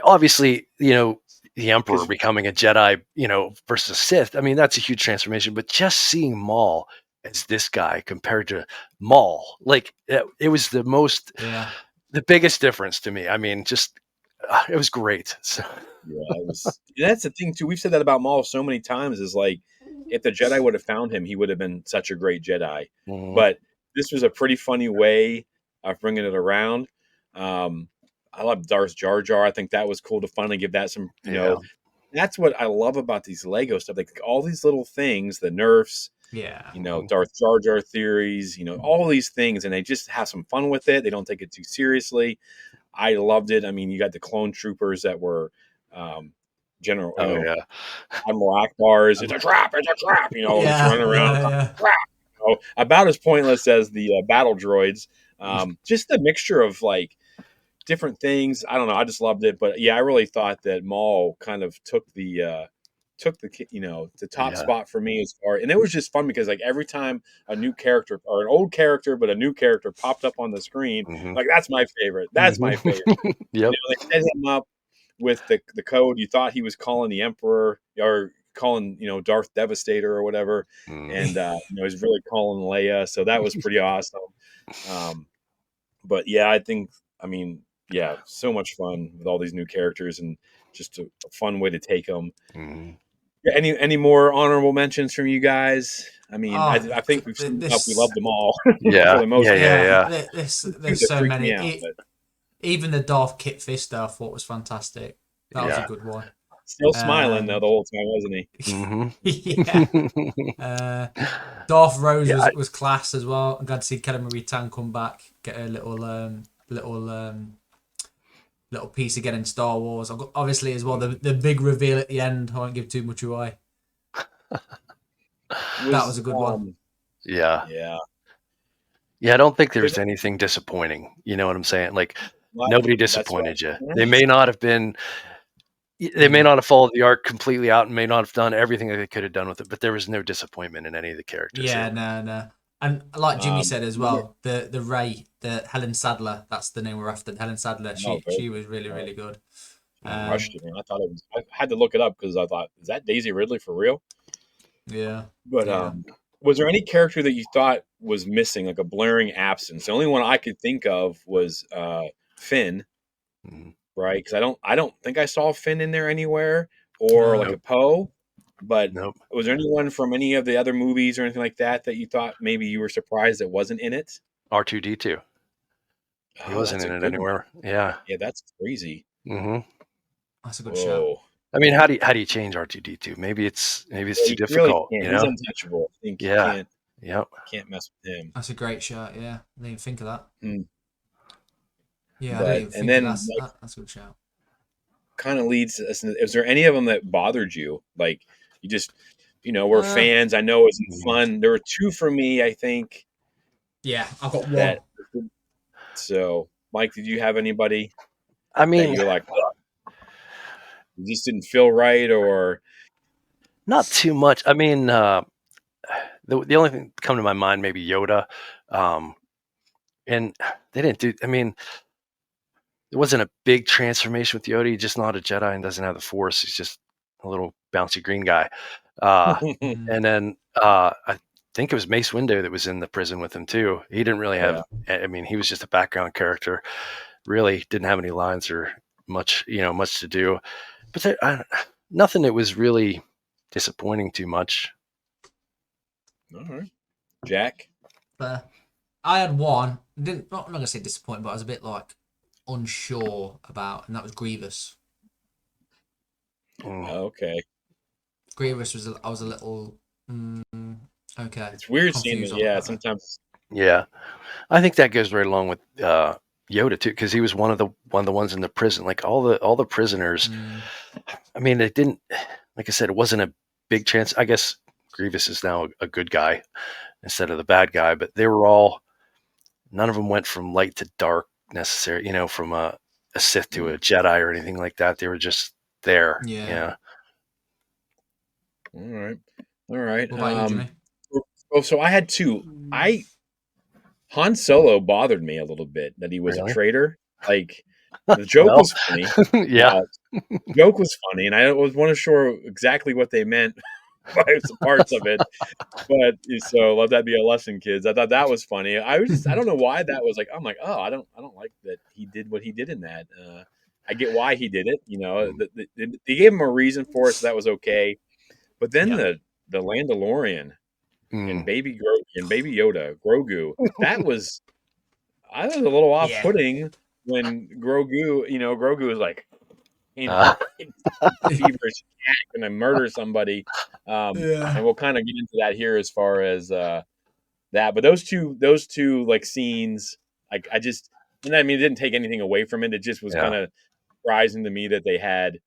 obviously, the Emperor because becoming a Jedi, versus Sith. I mean, that's a huge transformation. But just seeing Maul as this guy compared to Maul, like it was Yeah. the biggest difference to me. I mean, just it was great. So, yeah, it was. And that's the thing too. We've said that about Maul so many times. Is like, if the Jedi would have found him, he would have been such a great Jedi. mhm. But this was a pretty funny way of bringing it around. Um, I love Darth Jar Jar. I think that was cool to finally give that some. Yeah. That's what I love about these Lego stuff. Like all these little things, the Nerfs, Yeah. Mhm. Darth Jar Jar theories, all these things, and they just have some fun with it. They don't take it too seriously. I loved it. I mean, you got the clone troopers that were um, General, Oh yeah. Admiral Akbar's. It's Um, a trap. It's a trap. Just Yeah. running around. Yeah. Yeah. Trap. About as pointless as the battle droids. Just the mixture of like different things. I don't know. I just loved it. But yeah, I really thought that Maul kind of took the top yeah. spot for me as far, and it was just fun because like every time a new character or an old character but a new character popped up on the screen, Hmm. like that's my favorite. That's Hmm. my favorite. Yep. They set him up with the code. You thought he was calling the Emperor or calling Darth Devastator or whatever, Mm. and he's really calling Leia. So that was pretty awesome. Um, but yeah, I mean, yeah, so much fun with all these new characters and just a fun way to take them. Mhm. Yeah, any more honorable mentions from you guys? I mean, Oh, I think we've summed up. We this. love them all for Yeah. the most Yeah. part. Yeah. Yeah. Yeah. The two There's that so freaked me many. out, but Even the Darth Kit Fister I thought was fantastic. That was a Yeah. good one. still smiling though Um. the whole time, wasn't he? Hmm. Yeah. Uh. Darth Rose Yeah. was class as well. I'm glad to see Kelly Marie Tan come back, get a little piece again in Star Wars. Obviously as well the big reveal at the end. I won't give too much away. That was Was a good one. Yeah. yeah, Yeah, I don't think because there's anything disappointing. You know what I'm saying? Like nobody that's what I disappointed was you. gonna They may ask. not have been they may Mm. not have followed the arc completely out and may not have done everything that they could have done with it, but there was no disappointment in any of the characters Yeah, here. no, no. And like Jimmy said as Remember, well, the Ray, the Helen Sadler, that's the name we're after. Helen Sadler, oh, very she was really, good. really good. Mhm. Crushed it, man. I thought it was. I had to look it up because I thought, is that Daisy Ridley for real? Yeah, But yeah. was there any character that you thought was missing, like a blaring absence? The only one I could think of was Finn, Mhm. right? Because I don't think I saw Finn in there anywhere, or like No. a Nope. Poe. But Nope. was there anyone from any of the other movies or anything like that that you thought maybe you were surprised that wasn't in it? R2D2. He Oh, wasn't that's a in it good one. anywhere. Yeah. Yeah, that's crazy. Hmm. That's a good shout. Whoa. I mean, how do you change R2D2? Maybe it's Yeah, too you really difficult, can't. you He's know? untouchable. I think you Yeah. Yep. can't mess with him. That's a great shout. Yeah, I didn't even think of that. Hmm. Yeah, I didn't But even and think of then that. like That's a good shout. kind of leads us. Is there any of them that bothered you? Like you just we're fans. I know it's fun. There were two for me, I think. Yeah, I've got one. That so, Mike, did you have anybody I that mean, you're like, it just didn't feel right, or not too much. I mean, the only thing that come to my mind maybe Yoda, and they didn't do. I mean, it wasn't a big transformation with Yoda. He's just not a Jedi and doesn't have the Force. He's just a little bouncy green guy. And then I think it was Mace Windu that was in the prison with him too. He didn't really have. I mean, he was just a background character. Really didn't have any lines or much, much to do. But nothing that was really disappointing too much. all right, Jack. I had one. I'm not gonna say disappointed, but I was a bit like unsure about, and that was Grievous. Okay. Grievous was I was a little okay. It's weird seeing confused that. on Yeah, about that. sometimes. Yeah, I think that goes right along with Yoda too, because he was one of the ones in the prison. Like all the prisoners. I mean, it didn't. Like I said, it wasn't a big chance. I guess Grievous is now a good guy instead of the bad guy, but they were all. None of them went from light to dark necessarily. From a Sith to a Jedi or anything like that. They were just there. Yeah. All right. All right. What about you, Jimmy? Oh, so I had two. Han Solo bothered me a little bit that he was Really? a traitor. Like the joke was funny. Yeah. Joke was funny, and I wasn't sure exactly what they meant by some parts of it. But so let that be a lesson, kids. I thought that was funny. I don't know why that was like. I'm like, oh, I don't like that he did what he did in that. I get why he did it. They gave him a reason for it, so that was okay. But then the Landalorian and Baby Yoda, Grogu, I was a little off-putting when Grogu was like, feverish cat gonna murder somebody. And we'll kind of get into that here as far as that. But those two like scenes, like I mean, it didn't take anything away from it. It just was kind of surprising to me that they had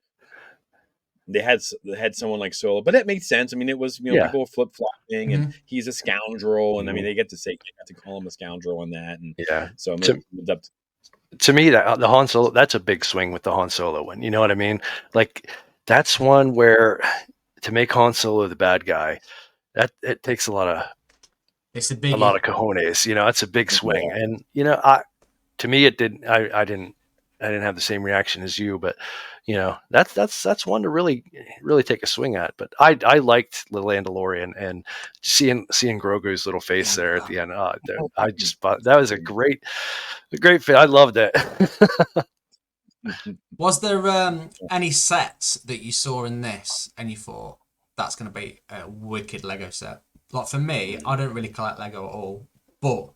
someone like Solo, but it made sense. I mean, it was people flip flopping, and he's a scoundrel, and I mean they got to call him a scoundrel on that, and so to me that the Han Solo, that's a big swing with the Han Solo one. You know what I mean? Like that's one where to make Han Solo the bad guy, that it takes a lot of cojones. It's a big swing, and to me it didn't. I didn't have the same reaction as you, but that's one to really take a swing at. But I liked the Landalorian, and seeing Grogu's little face there at the end. I just thought that was a great fit. I loved it. Was there any sets that you saw in this and you thought that's going to be a wicked Lego set? Like for me, I don't really collect Lego at all, but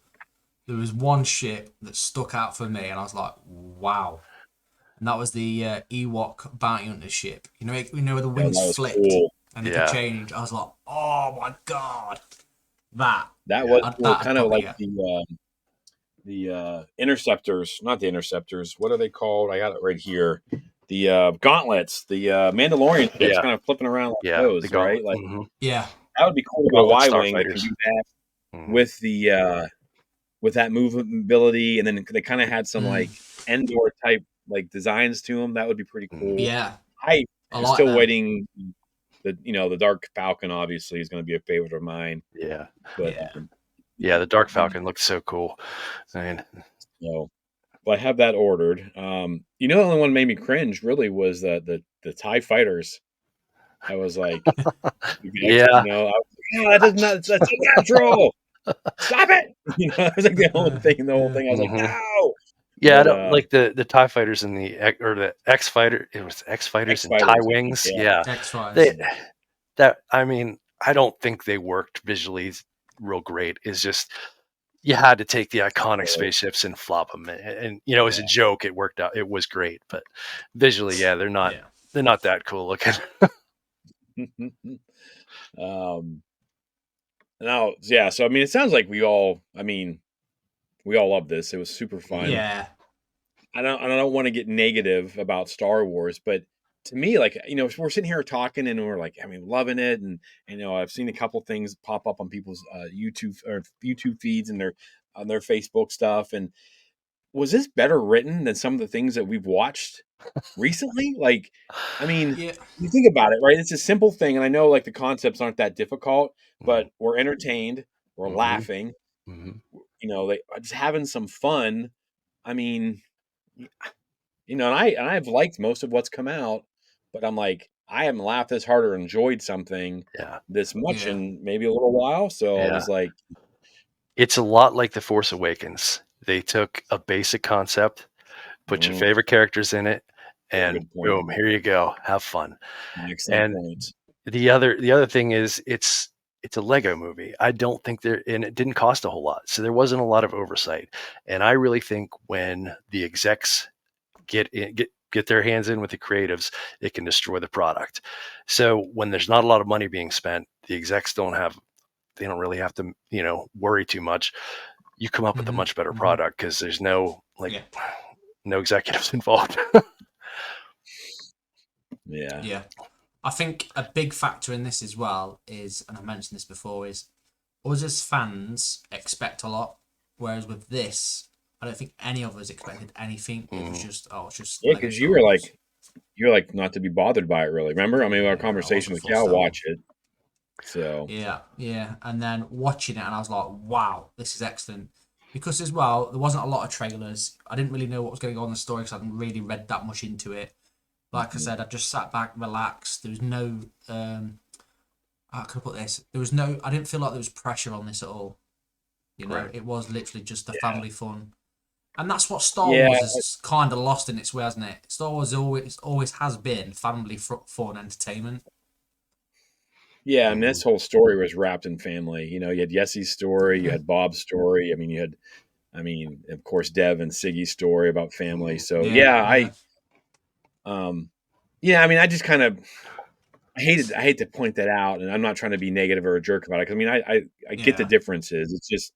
there was one ship that stuck out for me, and I was like, wow. And that was the Ewok bounty hunter ship. You know where the wings flipped and they could change. I was like, oh my god, that was kind of like the interceptors, not the interceptors. What are they called? I got it right here. The gauntlets, the Mandalorian ships kind of flipping around like those, right? Like, that would be cool to get a Y-wing that can do that with the with that movability, and then they kind of had some like Endor type like designs to them. That would be pretty cool. Yeah, I'm still waiting. The Dark Falcon obviously is going to be a favorite of mine. Yeah, but the Dark Falcon looks so cool. I mean, well, I have that ordered. The only one that made me cringe really was the TIE fighters. I was like, that's unnatural. Stop it! It was like the whole thing. I was like, no. Yeah, I don't like the TIE fighters and the X fighter. It was X fighters and TIE wings. Yeah, X-Fighters. I mean, I don't think they worked visually real great. It's just you had to take the iconic spaceships and flop them, and as a joke, it worked out. It was great, but visually, they're not that cool looking. Now, so I mean, it sounds like we all love this. It was super fun. Yeah. I don't want to get negative about Star Wars, but to me, like, we're sitting here talking and we're like, I mean, loving it. And, I've seen a couple things pop up on people's YouTube feeds and on their Facebook stuff. And was this better written than some of the things that we've watched recently? Like, I mean, Yeah. you think about it, right? It's a simple thing. And I know like the concepts aren't that difficult, Mhm. but we're entertained, we're Mhm. laughing, Mhm. like just having some fun. I mean, and I've liked most of what's come out, but I'm like, I haven't laughed this hard or enjoyed something Yeah. this much Yeah. in maybe a little while. So I Yeah. was like, It's a lot like The Force Awakens. They took a basic concept, put your mm, favorite characters in it, very and good point. boom, here you go. Have fun. Excellent And point. the other thing is it's a Lego movie. I don't think and it didn't cost a whole lot. So there wasn't a lot of oversight. And I really think when the execs get their hands in with the creatives, it can destroy the product. So when there's not a lot of money being spent, the execs they don't really have to, worry too much. You come up with a Hmm. much better Hmm. product because there's no Yeah. no executives involved. Yeah. Yeah. I think a big factor in this as well is, and I mentioned this before, is us as fans expect a lot, whereas with this, I don't think any of us expected anything. It was Mm, just, oh, it's just Yeah, Lego because Star Wars. you're like not to be bothered by it really. Remember? I mean, our Yeah, I conversation wasn't with Cal, fussed at all. watch it. So Yeah, yeah. And then watching it, and I was like, wow, this is excellent. Because as well, there wasn't a lot of trailers. I didn't really know what was going on in the story because I hadn't really read that much into it. Like I mhm. said, I just sat back, relaxed. There was no, how can I put this? There was no, I didn't feel like there was pressure on this at all. You know, right. it was literally just the family fun. And that's what Star Yeah, Wars has kind of lost in its way, hasn't it? Star Wars always has been family fun entertainment. yeah. I mean, Hmm. this whole story was wrapped in family. You had Yesse's story, you Yeah, had Bob's story. Of course, Dev and Siggy's story about family. So yeah, yeah, yeah, um, yeah. I mean, I just kind of I hate to point that out, and I'm not trying to be negative or a jerk about it. 'Cause I mean, I get the yeah. differences. It's just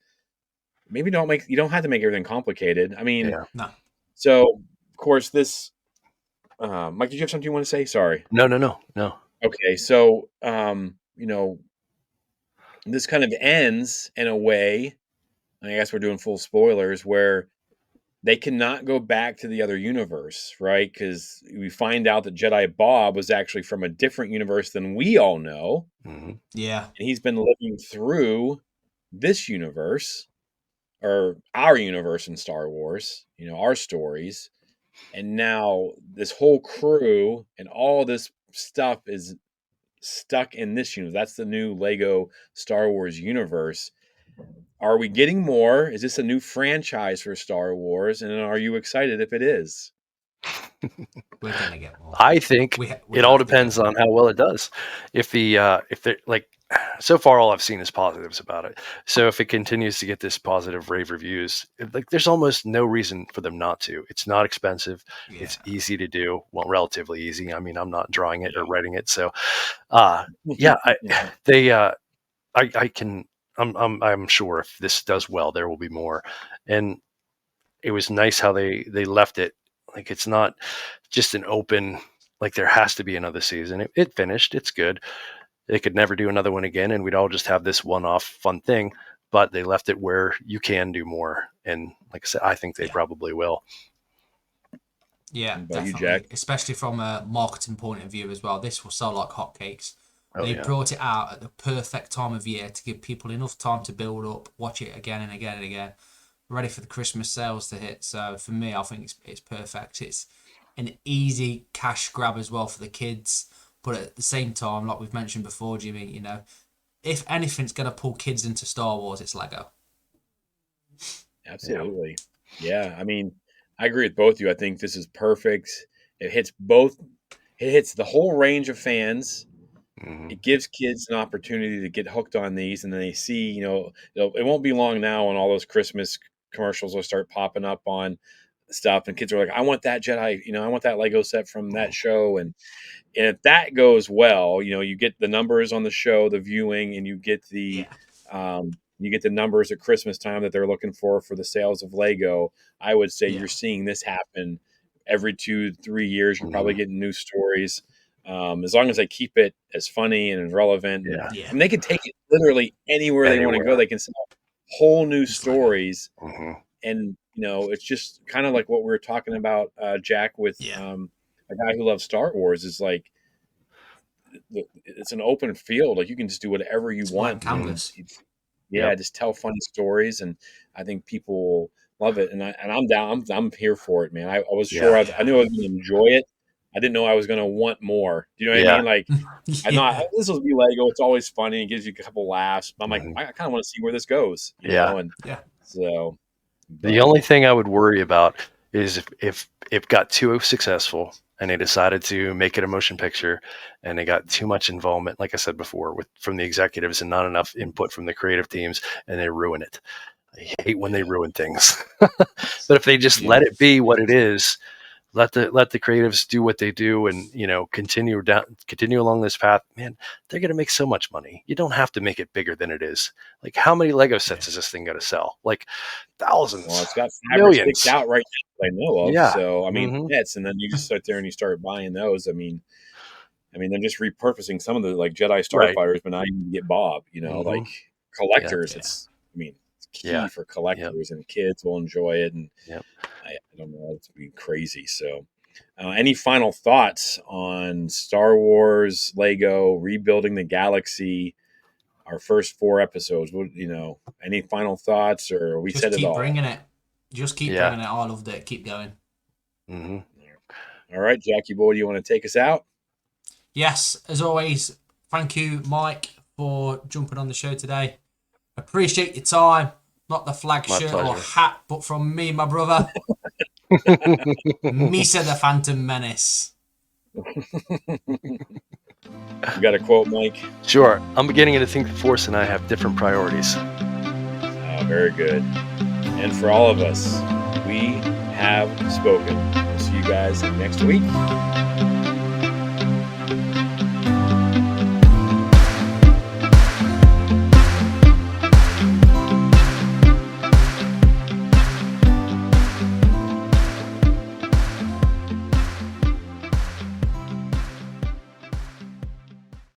maybe you don't have to make everything complicated. I mean, Yeah. No, so of course this, Mike, did you have something you want to say? Sorry. No, no, no, no. Okay, so this kind of ends in a way. I guess we're doing full spoilers where they cannot go back to the other universe, right? Because we find out that Jedi Bob was actually from a different universe than we all know, Hmm. yeah, and he's been living through this universe or our universe in Star Wars, our stories. And now this whole crew and all this stuff is stuck in this universe. That's the new Lego Star Wars universe. Are we getting more? Is this a new franchise for Star Wars? And are you excited if it is? we're gonna get more. I think We it all have to get depends on more. how well it does. If they're like, so far all I've seen is positives about it. So if it continues to get this positive rave reviews, like there's almost no reason for them not to. It's not expensive. It's Yeah, easy to do. Well, relatively easy. I mean, I'm not drawing it or Yeah. writing it, so uh yeah, they I can I'm sure if this does well, there will be more. And it was nice how they left it like it's not just an open like there has to be another season. It finished. It's good. They could never do another one again, and we'd all just have this one-off fun thing. But they left it where you can do more, and like I said, I think they yeah, probably will. yeah, What about you, Jack? definitely. Especially from a marketing point of view as well. This will sell like hotcakes. Oh They yeah, brought it out at the perfect time of year to give people enough time to build up, watch it again and again and again, ready for the Christmas sales to hit. So for me, I think it's perfect. It's an easy cash grab as well for the kids, but at the same time, like we've mentioned before, Jimmy, if anything's gonna pull kids into Star Wars, it's Lego. yeah. Absolutely. Yeah. I mean, I agree with both of you. I think this is perfect. It hits both, it hits the whole range of fans. Hmm. It gives kids an opportunity to get hooked on these, and then they see, it won't be long now when all those Christmas commercials will start popping up on stuff, and kids are like, I want that Jedi, I want that Lego set from that show. And if that goes well, you get the numbers on the show, the viewing, and Yeah, you get the numbers at Christmas time that they're looking for the sales of Lego. I would say yeah, you're seeing this happen every 2-3 years, you're probably getting new stories. As long as they keep it as funny and relevant, and, Yeah. Yeah. and they can take it literally anywhere they want to go. Anywhere. They can sell whole new It's Lego. stories, hmm and it's just kind of like what we were talking about, Jack, with Yeah. a guy who loves Star Wars. Is like it's an open field. Like you can just do whatever you It's blank want. canvas. Yeah, Yep. just tell funny stories, and I think people love it. And I'm down. I'm here for it, man. I was sure Yeah. I knew I was going to enjoy it. I didn't know I was going to want more. Do you know what I Yeah. mean? Like I know Yeah. this will be Lego. It's always funny. It gives you a couple laughs. But I'm like, hmm I kind of want to see where this goes. Yeah. And Yeah. so, The but only thing I would worry about is if it got too successful and they decided to make it a motion picture and they got too much involvement, like I said before, from the executives and not enough input from the creative teams, and they ruin it. I hate when they ruin things. But if they just yeah, let it be what it is, let the creatives do what they do, and continue along this path, man, they're going to make so much money. You don't have to make it bigger than it is. Like, how many Lego sets is this thing going to sell? Like well, thousands, it's got 5 or 6 millions. out right now that I know of. Yeah. So I mean, hmm pets, and then you just sit there and you start buying those. I mean, they're just repurposing some of the like Jedi Right. Starfighters, but now you can get Bob. hmm Like Yeah. collectors, Yeah. it's Yeah. key for Yep. collectors, and kids will enjoy it. And Yep. I don't know, it's been crazy. So, any final thoughts on Star Wars, Lego, rebuilding the galaxy? Our first 4 episodes. Any final thoughts, or we Just said it keep all? bringing it. Just keep Yeah. bringing it. I loved it. Keep going. hmm All right, Jackie boy, do you want to take us out? Yes, as always, thank you, Mike, for jumping on the show today. Appreciate your time. Not the flag My shirt or pleasure. hat, but from me, my brother, Misa the Phantom Menace. You got a quote, Mike? Sure. I'm beginning to think the Force and I have different priorities. Very good. And for all of us, we have spoken. We'll see you guys next week.